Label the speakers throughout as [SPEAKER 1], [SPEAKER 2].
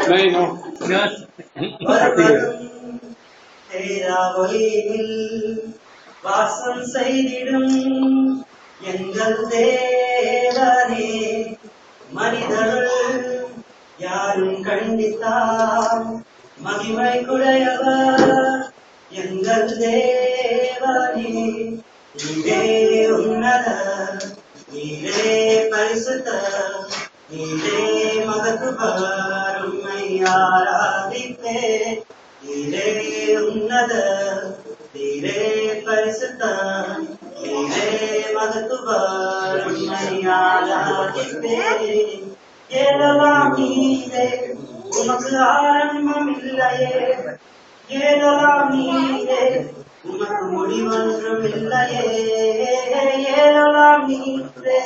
[SPEAKER 1] नहीं नो
[SPEAKER 2] வாசம் செய்திடும் எங்கள் தேவனே மனிதர்கள் யாரும் கண்டித்தார் மகிமை குடையவர் எங்கள் தேவனே நீரே உன்னத நீரே பரிசுத்த நீரே மகத்துவர் உம்மை ஆராதிப்பே நீரே உன்னத நீரே பரிசுத்த நீரே மகத்துவர் உம்மை ஆராதிப்பே ஏதெல்லாம் நீரே உமக்கு ஆரம்பம் இல்லையே ஏதெல்லாம் நீரே உமக்கு முடிவொன்றும் இல்லையே ஏதெல்லாம் நீரே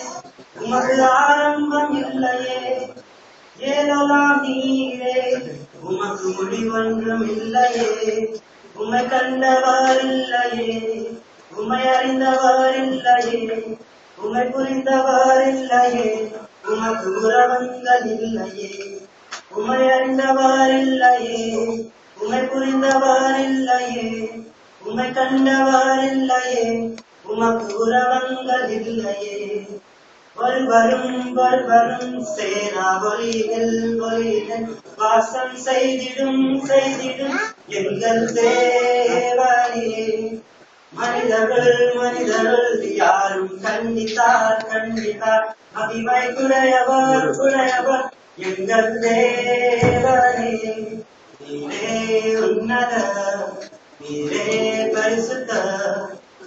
[SPEAKER 2] உமக்கு ஆரம்பம் இல்லையே ஏதெல்லாம் நீரே உமக்கு முடிவொன்றும் இல்லையே உம்மை கண்டவர் இல்லையே உம்மை அறிந்தவர் இல்லையே உம்மை புரிந்தவர் இல்லையே உமக்கு உறவங்கள் இல்லையே உம்மை அறிந்தவர் இல்லையே உம்மை புரிந்தவர் இல்லையே உம்மை கண்டவர் இல்லையே உமக்கு உறவங்கள் இல்லையே ஒருவரும் சேரா ஒளிகள் வாசம் செய்திடும் எங்கள் தேவனே மனிதர்கள் யாரும் கண்டித்தார் மகிமை குடையவர் எங்கள் தேவனே நீரே உன்னத நீரே பரிசுத்த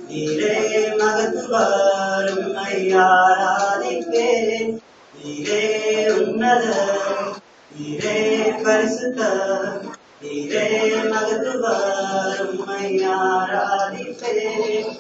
[SPEAKER 2] நீரே மகத்துவர் உம்மை ஆராதிப்பேன் நீரே உன்னத நீரே பரிசுத்த நீரே மகத்துவர் உம்மை ஆராதிப்பேன்